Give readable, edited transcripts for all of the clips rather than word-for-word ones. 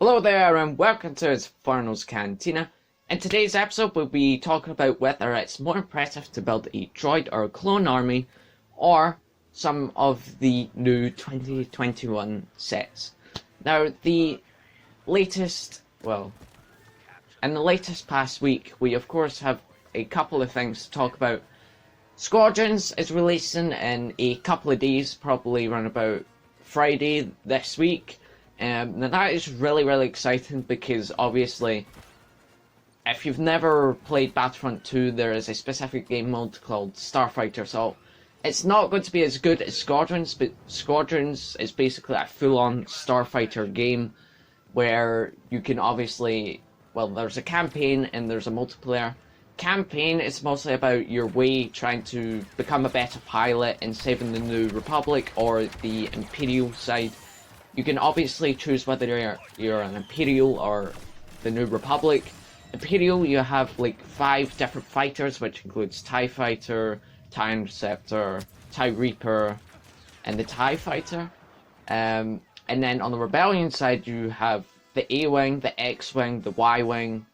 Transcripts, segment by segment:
Hello there and welcome to Infernal's Cantina. In today's episode we'll be talking about whether it's more impressive to build a droid or a clone army or some of the new 2021 sets. Now in the latest past week we of course have a couple of things to talk about. Squadrons is releasing in a couple of days, probably around about Friday this week. Now that is really exciting because obviously if you've never played Battlefront 2, there is a specific game mode called Starfighter, so it's not going to be as good as Squadrons, but Squadrons is basically a full-on Starfighter game where you can obviously, there's a campaign and there's a multiplayer. Campaign is mostly about your way trying to become a better pilot and saving the New Republic or the Imperial side. You can obviously choose whether you're an Imperial or the New Republic. Imperial, you have like 5 different fighters, which includes TIE Fighter, TIE Interceptor, TIE Reaper, and the TIE Fighter. And then on the Rebellion side, you have the A-Wing, the X-Wing, the Y-Wing,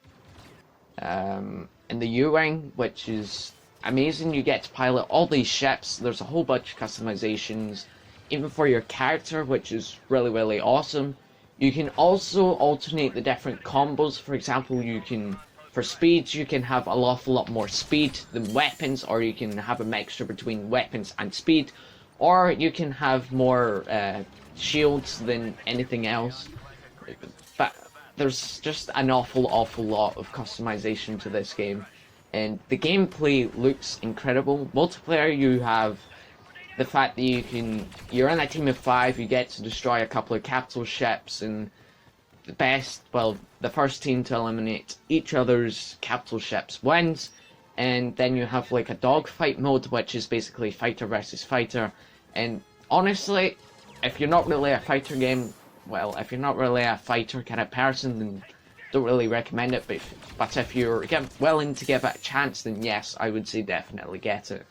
and the U-Wing, which is amazing. You get to pilot all these ships. There's a whole bunch of customizations, even for your character, which is really awesome. You can also alternate the different combos. For example, for speeds, you can have an awful lot more speed than weapons, or you can have a mixture between weapons and speed, or you can have more shields than anything else. But there's just an awful lot of customization to this game, and the gameplay looks incredible. Multiplayer, you have the fact that you're in a team of 5, you get to destroy a couple of capital ships, and the first team to eliminate each other's capital ships wins. And then you have like a dogfight mode, which is basically fighter versus fighter. And honestly, if you're not really a fighter game, if you're not really a fighter kind of person, then don't really recommend it. But if you're willing to give it a chance, then yes, I would say definitely get it.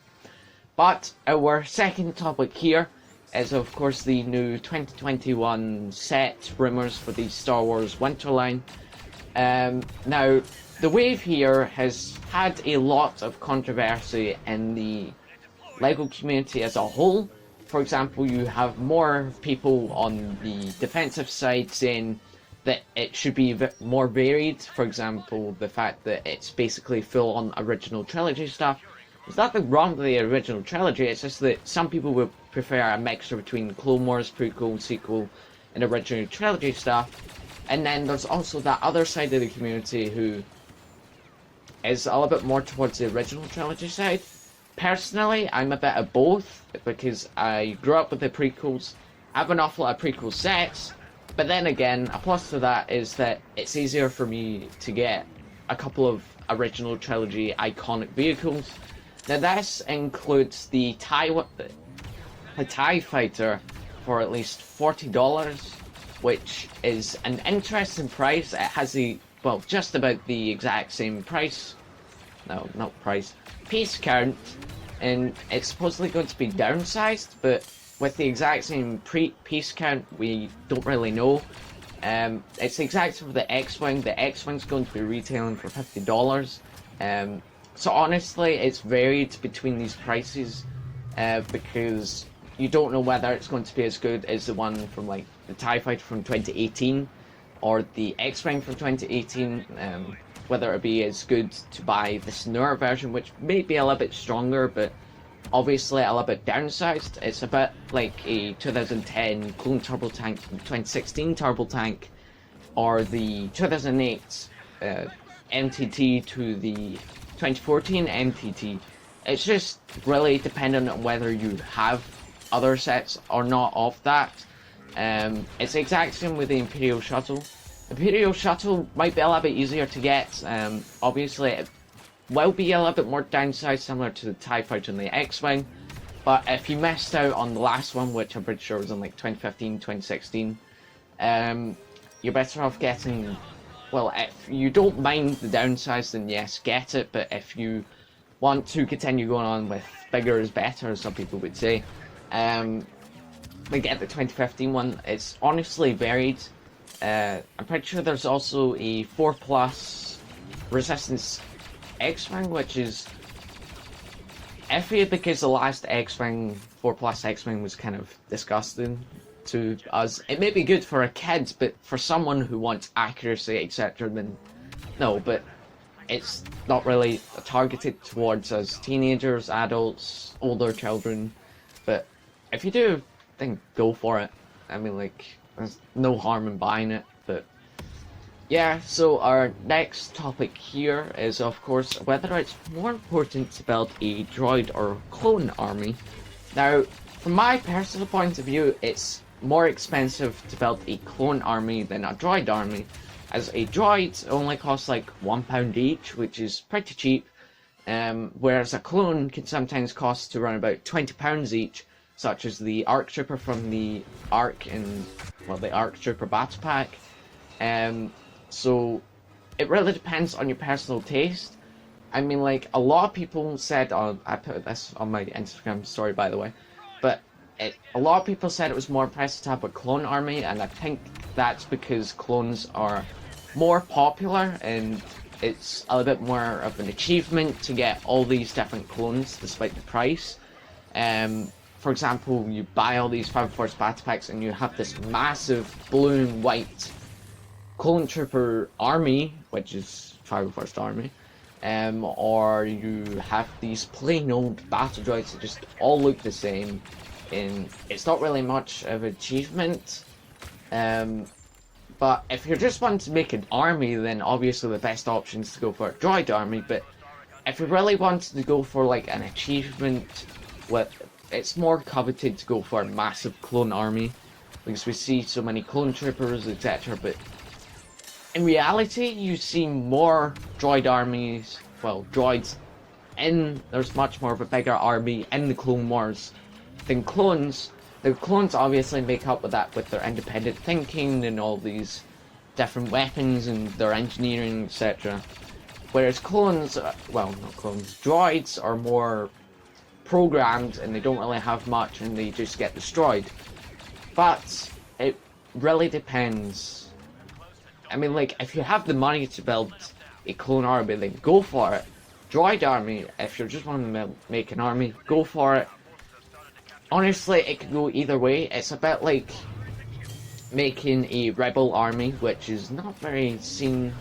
But our second topic here is of course the new 2021 set Rumours for the Star Wars Winter line. Now the wave here has had a lot of controversy in the LEGO community as a whole. For example, you have more people on the defensive side saying that it should be more varied. For example, the fact that it's basically full on original trilogy stuff. There's nothing wrong with the original trilogy, it's just that some people would prefer a mixture between Clone Wars, prequel, sequel, and original trilogy stuff. And then there's also that other side of the community who is a little bit more towards the original trilogy side. Personally, I'm a bit of both, because I grew up with the prequels. I have an awful lot of prequel sets, but then again, a plus to that is that it's easier for me to get a couple of original trilogy iconic vehicles. Now this includes the TIE Fighter for at least $40, which is an interesting price. It has just about the exact same price. No, not price. Piece count, and it's supposedly going to be downsized, but with the exact same piece count, we don't really know. It's the exact same for the X-Wing. The X-Wing's going to be retailing for $50. So honestly, it's varied between these prices because you don't know whether it's going to be as good as the one from like the TIE Fighter from 2018 or the X-Wing from 2018. Whether it be as good to buy this newer version, which may be a little bit stronger, but obviously a little bit downsized. It's a bit like a 2010 clone turbo tank from 2016 turbo tank, or the 2008 MTT to the 2014 MTT. It's just really dependent on whether you have other sets or not of that. It's the exact same with the Imperial Shuttle. Imperial Shuttle might be a little bit easier to get. Obviously it will be a little bit more downsized, similar to the TIE Fighter and the X-Wing, but if you missed out on the last one, which I'm pretty sure was in like 2015, 2016, you're better off getting, if you don't mind the downsize, then yes, get it, but if you want to continue going on with bigger is better, as some people would say, they get the 2015 one. It's honestly varied. I'm pretty sure there's also a 4+ Resistance X-Wing, which is iffy because the last X-Wing, 4+ X-Wing, was kind of disgusting to us. It may be good for a kid, but for someone who wants accuracy, etc., then no, but it's not really targeted towards us teenagers, adults, older children. But if you do, then go for it. I mean, like, there's no harm in buying it. But yeah, so our next topic here is, of course, whether it's more important to build a droid or clone army. Now, from my personal point of view, it's more expensive to build a clone army than a droid army, as a droid only costs like £1 each, which is pretty cheap, whereas a clone can sometimes cost to around about £20 each, such as the ARC Trooper from the ARC and, well, the ARC Trooper Battle Pack. So it really depends on your personal taste. I mean, like, a lot of people said, I put this on my Instagram story, by the way, but a lot of people said it was more impressive to have a clone army, and I think that's because clones are more popular, and it's a little bit more of an achievement to get all these different clones despite the price. For example, you buy all these 5 Force Battle Packs and you have this massive blue and white Clone Trooper army, which is 5 Force Army, or you have these plain old battle droids that just all look the same, and it's not really much of an achievement. But if you're just wanting to make an army, then obviously the best option is to go for a droid army. But if you really wanted to go for like an achievement, it's more coveted to go for a massive clone army, because we see so many clone troopers, etc. But in reality, you see more droid armies, well, droids, there's much more of a bigger army in the Clone Wars than clones. The clones obviously make up with that with their independent thinking and all these different weapons and their engineering, etc. Whereas clones, well, not clones, droids are more programmed and they don't really have much and they just get destroyed. But it really depends. I mean, like, if you have the money to build a clone army, then go for it. Droid army, if you're just wanting to make an army, go for it. Honestly, it could go either way. It's a bit like making a rebel army, which is not seen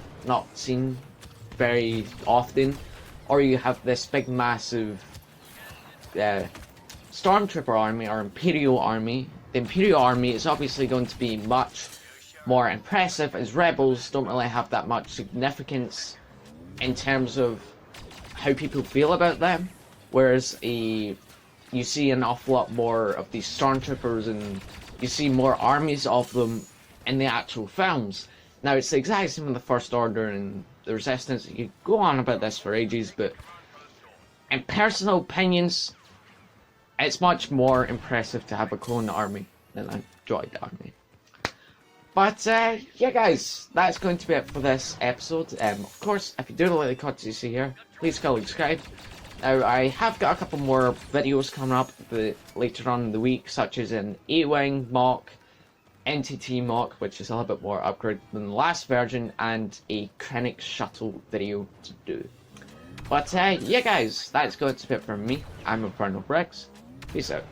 very often. Or you have this big, massive Stormtrooper army or Imperial army. The Imperial army is obviously going to be much more impressive, as rebels don't really have that much significance in terms of how people feel about them, whereas you see an awful lot more of these stormtroopers and you see more armies of them in the actual films. Now, it's the exact same with the First Order and the Resistance. You could go on about this for ages, but in personal opinions, it's much more impressive to have a clone army than a droid army. But, yeah guys, that's going to be it for this episode. Of course, if you do like the content you see here, please go subscribe. Now, I have got a couple more videos coming up later on in the week, such as an A-Wing mock, NTT mock, which is a little bit more upgraded than the last version, and a Krennic shuttle video to do. But, yeah guys, that's going to be it from me. I'm Infernal. Peace out.